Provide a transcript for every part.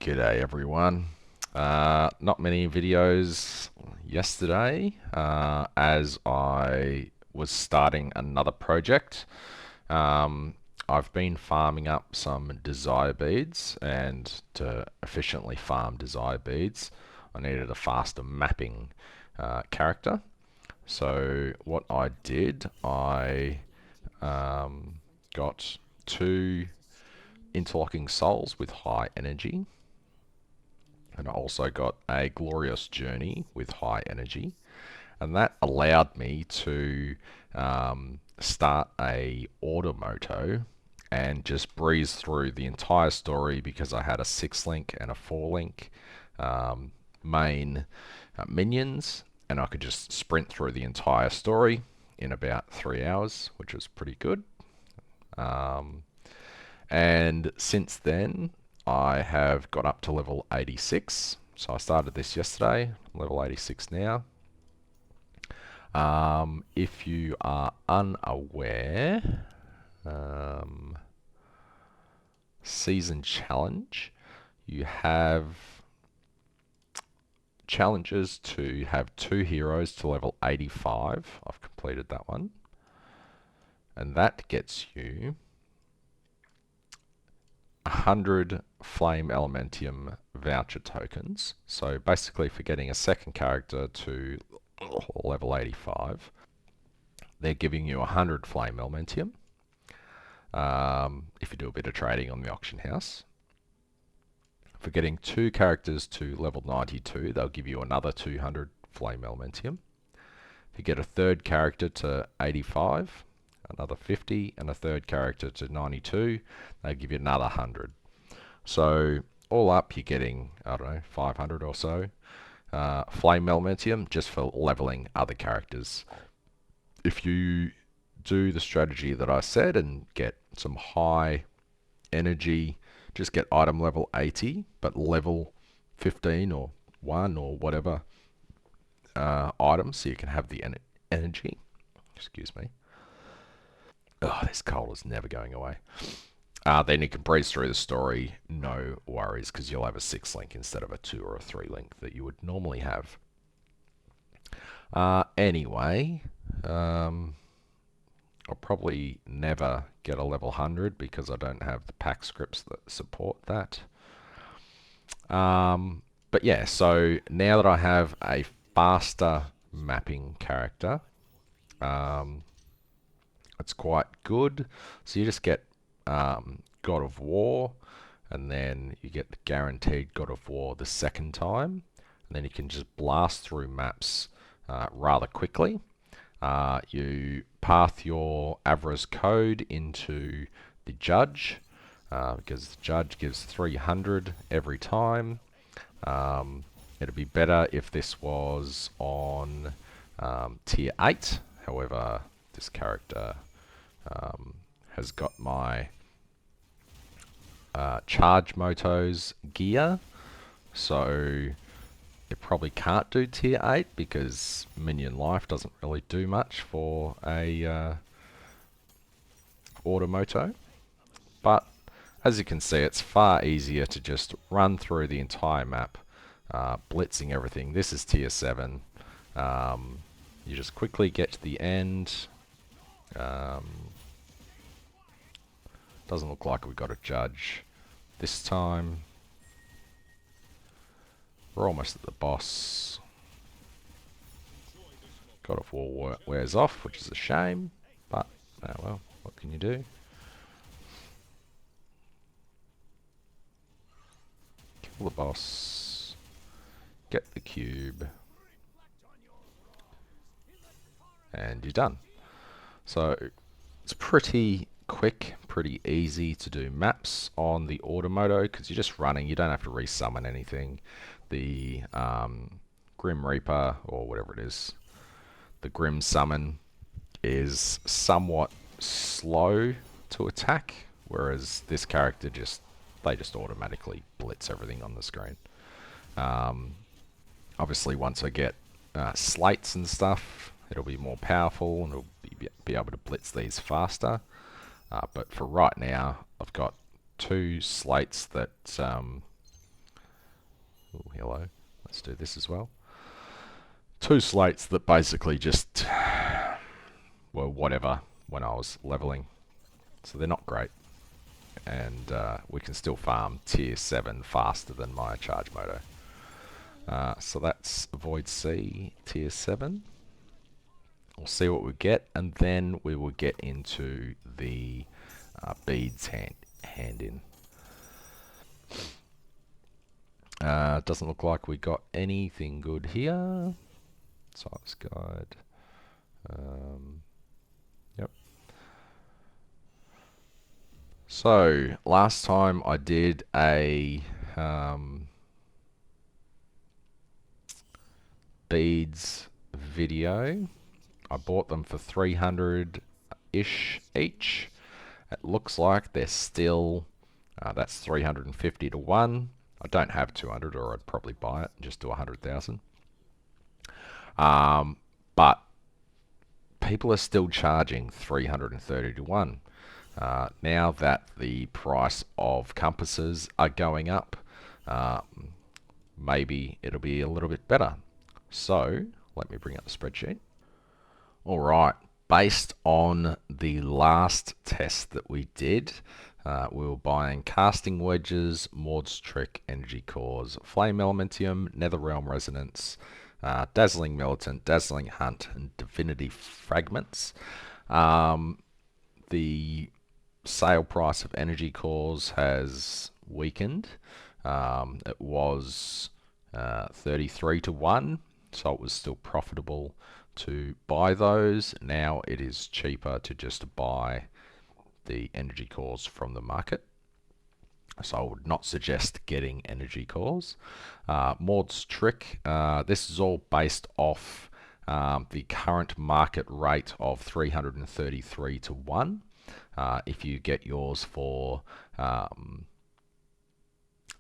G'day everyone. Not many videos yesterday as I was starting another project. I've been farming up some desire beads, and to efficiently farm desire beads I needed a faster mapping character. So what I did, I got two interlocking souls with high energy, and I also got a glorious journey with high energy, and that allowed me to start a automoto and just breeze through the entire story because I had a 6 link and a 4 link main minions, and I could just sprint through the entire story in about 3 hours, which was pretty good. And since then, I have got up to level 86. So I started this yesterday. I'm level 86 now. If you are unaware, season challenge, you have challenges to have 2 heroes to level 85. I've completed that one. And that gets you 100 Flame Elementium voucher tokens. So basically, for getting a second character to level 85, they're giving you 100 Flame Elementium if you do a bit of trading on the auction house. For getting 2 characters to level 92, they'll give you another 200 Flame Elementium. If you get a third character to 85, another 50, and a third character to 92, they give you another 100. So all up, you're getting, I don't know, 500 or so Flame Elementium just for leveling other characters. If you do the strategy that I said and get some high energy, just get item level 80, but level 15 or 1 or whatever item, so you can have the energy. Excuse me. Oh, this cold is never going away. Then you can breeze through the story, no worries, because you'll have a 6 link instead of a 2 or a 3 link that you would normally have. Anyway, I'll probably never get a level 100 because I don't have the pack scripts that support that. But yeah, so now that I have a faster mapping character, it's quite good. So you just get God of War, and then you get the guaranteed God of War the second time, and then you can just blast through maps rather quickly. You path your Avra's code into the judge, because the judge gives 300 every time. It'd be better if this was on tier 8. However, this character has got my charge motos gear, so it probably can't do tier 8 because minion life doesn't really do much for a automoto. But as you can see, it's far easier to just run through the entire map, blitzing everything. This is tier 7. You just quickly get to the end. Doesn't look like we've got a judge this time. We're almost at the boss. God of War wears off, which is a shame, but oh well, what can you do? Kill the boss, get the cube, and you're done. So it's pretty quick, pretty easy to do maps on the automoto because you're just running. You don't have to resummon anything. The Grim Reaper, or whatever it is, the Grim Summon, is somewhat slow to attack, whereas this character they just automatically blitz everything on the screen. Obviously, once I get slates and stuff, it'll be more powerful and it'll be able to blitz these faster. But for right now, I've got 2 slates that Oh, hello. Let's do this as well. Two slates that basically just were whatever when I was leveling. So they're not great. And we can still farm tier 7 faster than my charge moto. So that's Void C tier 7. We'll see what we get, and then we will get into the beads hand in. Doesn't look like we got anything good here. Size guide. Yep. So last time I did a beads video. I bought them for 300-ish each. It looks like they're still, that's 350 to 1. I don't have 200, or I'd probably buy it and just do 100,000. But people are still charging 330 to 1. Now that the price of compasses are going up, maybe it'll be a little bit better. So let me bring up the spreadsheet. All right, based on the last test that we did, we were buying casting wedges, Maud's Trick, energy cores, flame elementium, netherrealm resonance, dazzling militant, dazzling hunt, and divinity fragments. The sale price of energy cores has weakened. It was 33 to 1, so it was still profitable to buy those. Now it is cheaper to just buy the energy cores from the market. So I would not suggest getting energy cores. Maud's Trick, this is all based off the current market rate of 333 to 1. If you get yours for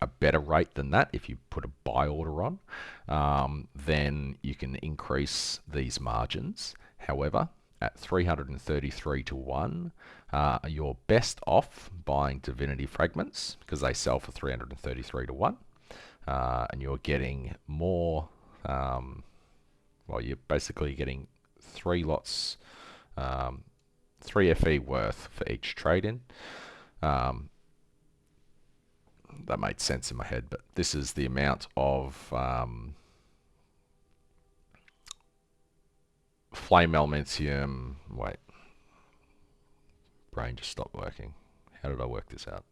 a better rate than that, if you put a buy order on, then you can increase these margins. However, at 333 to 1, you're best off buying divinity fragments because they sell for 333 to 1, and you're getting more. Well, you're basically getting 3 lots, 3 FE worth for each trade in. That made sense in my head, but this is the amount of flame elementium. Wait, brain just stopped working. How did I work this out?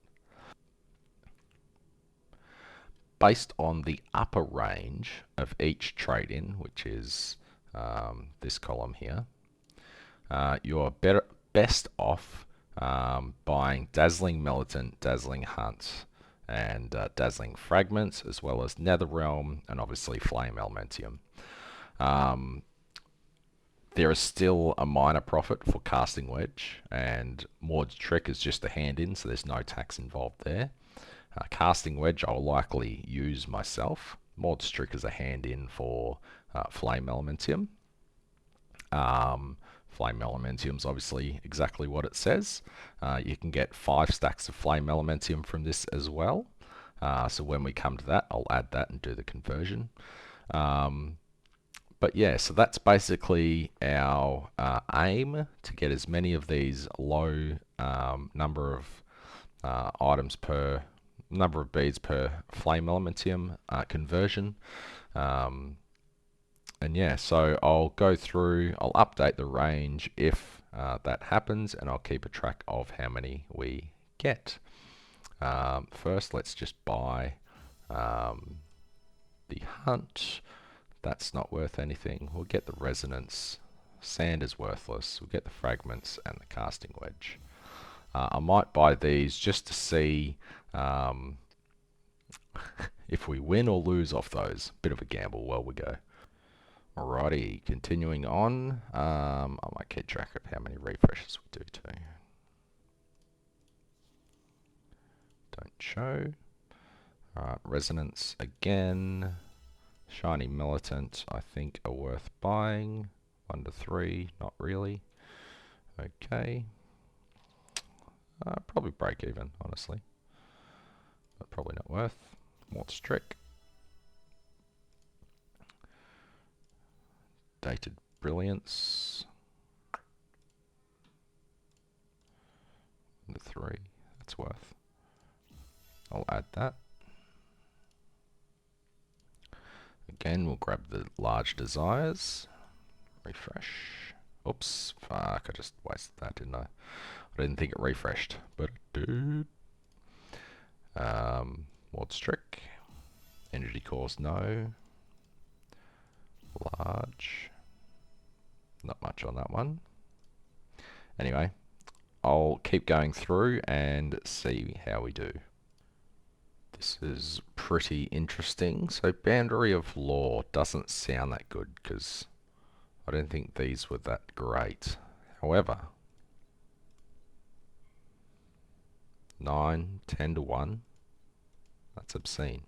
Based on the upper range of each trade-in, which is this column here, you're best off buying dazzling militant, dazzling hunt, and dazzling fragments, as well as netherrealm and obviously flame elementium. There is still a minor profit for casting wedge, and Maud's Trick is just a hand in, so there's no tax involved there. Casting wedge I'll likely use myself. Maud's Trick is a hand in for flame elementium. Flame elementium is obviously exactly what it says. You can get 5 stacks of flame elementium from this as well. So when we come to that, I'll add that and do the conversion. But yeah, so that's basically our aim, to get as many of these low number of items per number of beads per flame elementium conversion. And yeah, so I'll go through, I'll update the range if that happens, and I'll keep a track of how many we get. First, let's just buy the hunt. That's not worth anything. We'll get the resonance. Sand is worthless. We'll get the fragments and the casting wedge. I might buy these just to see if we win or lose off those. Bit of a gamble while we go. Alrighty, continuing on. I might keep track of how many refreshes we do too. Don't show. Alright, resonance again. Shiny militant, I think, are worth buying. 1 to 3, not really. Okay. Probably break even, honestly. But probably not worth. Maud's Trick. brilliance. The 3, that's worth. I'll add that. Again, we'll grab the large desires. Refresh. Oops, fuck, I just wasted that, didn't I? I didn't think it refreshed, but it did. Ward Strick. Energy cores, no. Large. Not much on that one. Anyway, I'll keep going through and see how we do. This is pretty interesting. So Boundary of Law doesn't sound that good because I don't think these were that great. However, 9, 10 to 1, that's obscene.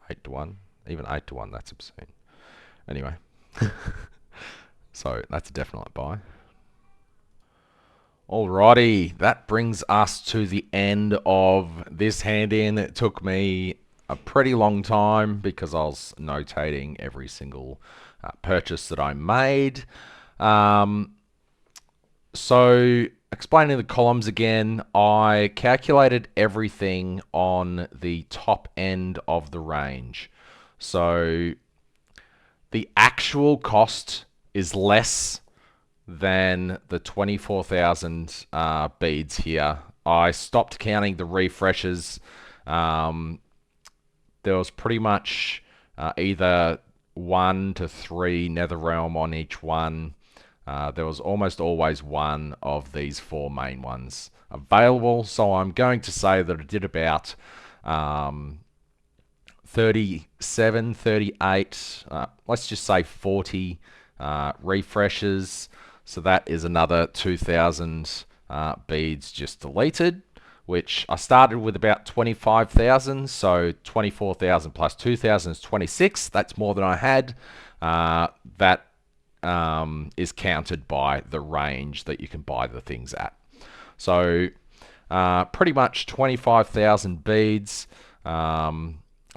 8 to 1, even 8 to 1, that's obscene. Anyway, so that's a definite buy. Alrighty, that brings us to the end of this hand-in. It took me a pretty long time because I was notating every single purchase that I made. So, explaining the columns again, I calculated everything on the top end of the range. So, the actual cost is less than the 24,000 beads here. I stopped counting the refreshes. There was pretty much either 1 to 3 Netherrealm on each one. There was almost always one of these 4 main ones available. So I'm going to say that I did about 37, 38, let's just say 40 refreshes. So that is another 2,000 beads just deleted, which I started with about 25,000. So 24,000 plus 2,000 is 26. That's more than I had. That is counted by the range that you can buy the things at. So pretty much 25,000 beads. I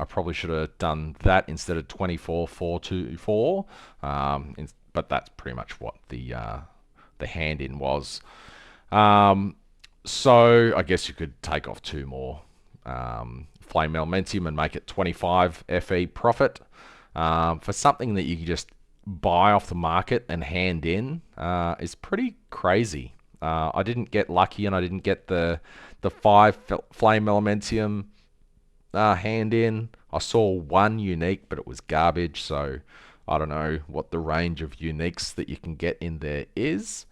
probably should have done that instead of 24,424. But that's pretty much what the hand-in was. So I guess you could take off 2 more Flame Elementium and make it 25 FE profit. For something that you can just buy off the market and hand in is pretty crazy. I didn't get lucky and I didn't get the 5 Flame Elementium hand in. I saw 1 unique, but it was garbage, so I don't know what the range of uniques that you can get in there is.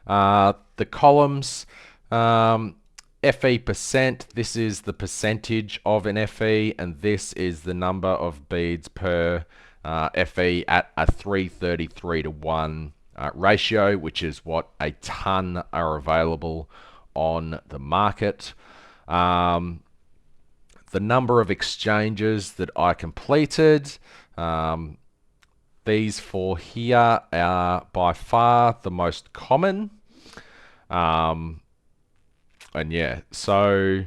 The columns, FE percent, this is the percentage of an FE, and this is the number of beads per FE at a 333 to 1 ratio, which is what a ton are available on the market. The number of exchanges that I completed, these 4 here are by far the most common. And yeah, so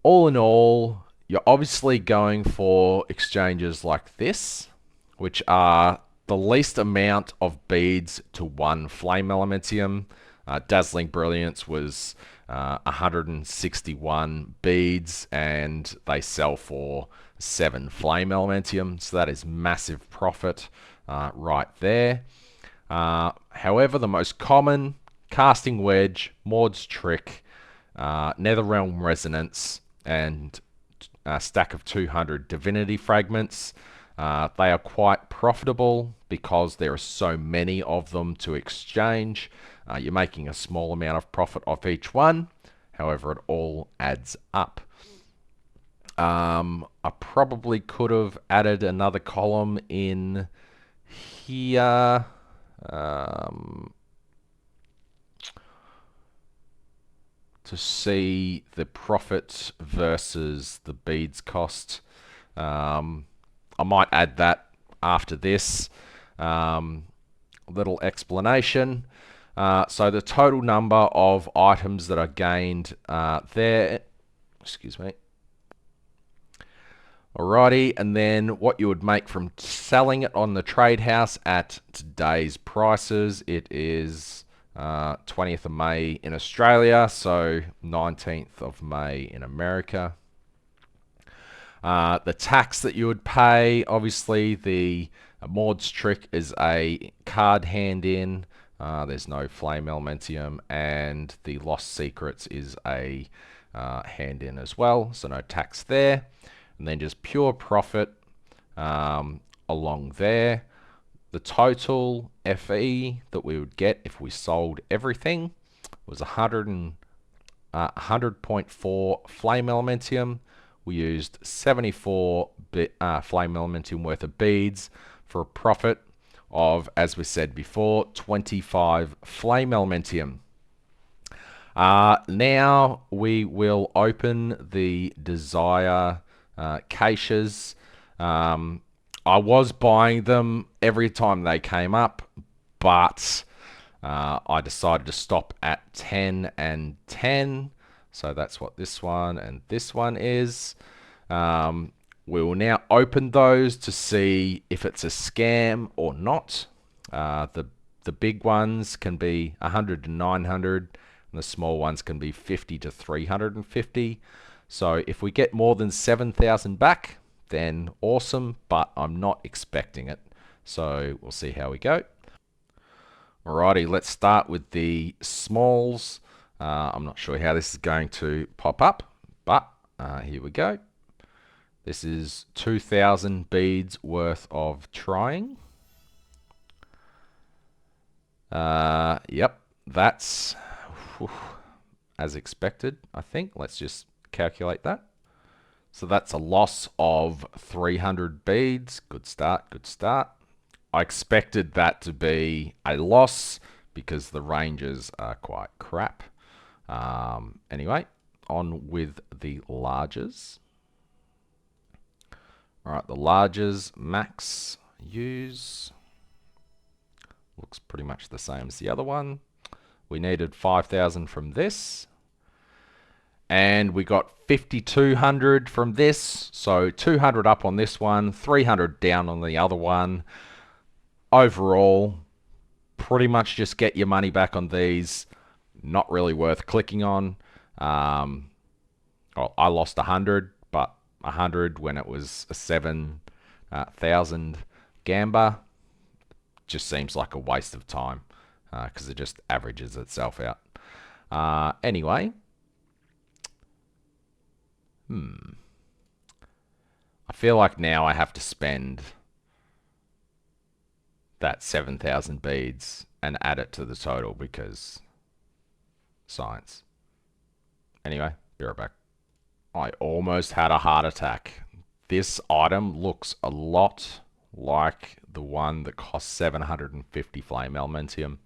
all in all, you're obviously going for exchanges like this, which are the least amount of beads to 1 Flame Elementium. Dazzling Brilliance was 161 beads, and they sell for 7 Flame Elementium, so that is massive profit right there. However, the most common, Casting Wedge, Maud's Trick, Netherrealm Resonance, and a stack of 200 Divinity Fragments. They are quite profitable because there are so many of them to exchange. You're making a small amount of profit off each one. However, it all adds up. I probably could have added another column in here. To see the profit versus the beads cost. I might add that after this. Little explanation. So the total number of items that are gained there, excuse me, Alrighty, and then what you would make from selling it on the trade house at today's prices, it is 20th of May in Australia, so 19th of May in America. The tax that you would pay, obviously the Maud's Trick is a card hand in. There's no Flame Elementium, and the Lost Secrets is a hand in as well, so no tax there. And then just pure profit along there. The total FE that we would get if we sold everything was 100.4 Flame Elementium. We used 74 Flame Elementium worth of beads for a profit of, as we said before, 25 Flame Elementium. Now we will open the Desire caches. I was buying them every time they came up, but I decided to stop at 10 and 10. So that's what this one and this one is. We will now open those to see if it's a scam or not. The big ones can be 100 to 900, and the small ones can be 50 to 350. So if we get more than 7,000 back, then awesome, but I'm not expecting it. So we'll see how we go. Alrighty, let's start with the smalls. I'm not sure how this is going to pop up, but here we go. This is 2,000 beads worth of trying. Yep, that's as expected, I think. Let's just calculate that. So that's a loss of 300 beads. Good start, good start. I expected that to be a loss because the ranges are quite crap. Anyway, on with the larges. All right, the larges max use looks pretty much the same as the other one. We needed 5,000 from this, and we got 5,200 from this. So 200 up on this one, 300 down on the other one. Overall, pretty much just get your money back on these. Not really worth clicking on. Well, I lost 100, but 100 when it was a 7,000 gamba just seems like a waste of time because it just averages itself out. Anyway, I feel like now I have to spend that 7,000 beads and add it to the total because science. Anyway, be right back. I almost had a heart attack. This item looks a lot like the one that costs 750 Flame Elementium.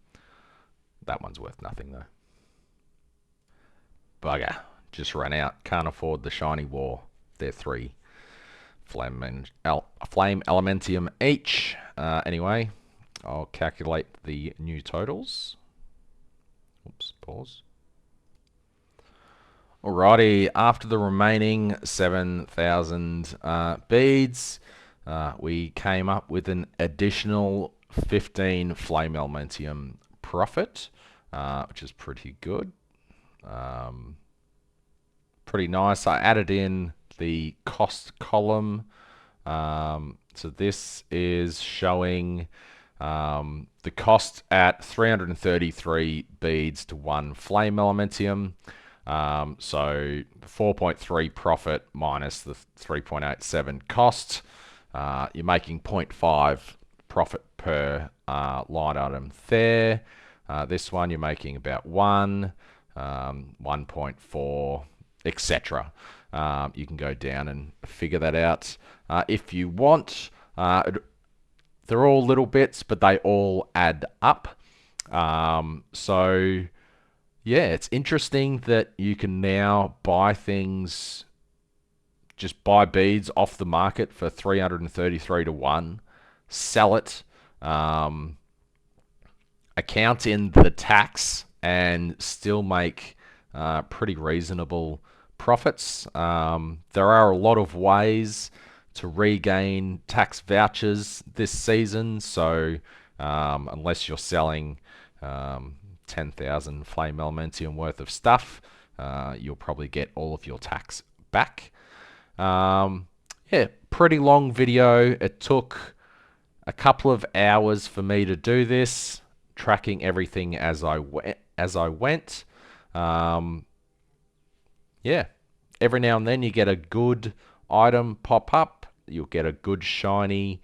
That one's worth nothing though. Bugger. Just ran out. Can't afford the shiny war. They're 3 Flame Elementium each. Anyway, I'll calculate the new totals. Oops, pause. Alrighty, after the remaining 7,000 beads, we came up with an additional 15 Flame Elementium profit, which is pretty good. Pretty nice. I added in the cost column. So this is showing the cost at 333 beads to 1 Flame Elementium. So 4.3 profit minus the 3.87 cost. You're making 0.5 profit per line item there. This one you're making about 1, 1.4, etc. You can go down and figure that out if you want. They're all little bits, but they all add up. So yeah, it's interesting that you can now buy things, just buy beads off the market for 333 to 1, sell it, account in the tax, and still make pretty reasonable profits. There are a lot of ways to regain tax vouchers this season. So unless you're selling 10,000 flame elementium worth of stuff, you'll probably get all of your tax back. Yeah, pretty long video. It took a couple of hours for me to do this, tracking everything as I went. Yeah, every now and then you get a good item pop up. You'll get a good shiny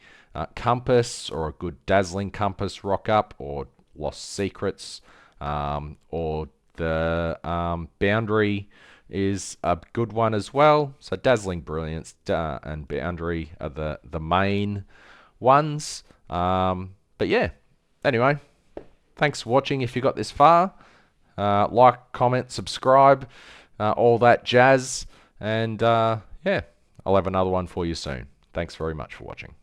compass, or a good dazzling compass rock up, or lost secrets, or the boundary is a good one as well. So dazzling, brilliance, and boundary are the main ones. But yeah, anyway, thanks for watching. If you got this far, like, comment, subscribe, all that jazz, and yeah, I'll have another one for you soon. Thanks very much for watching.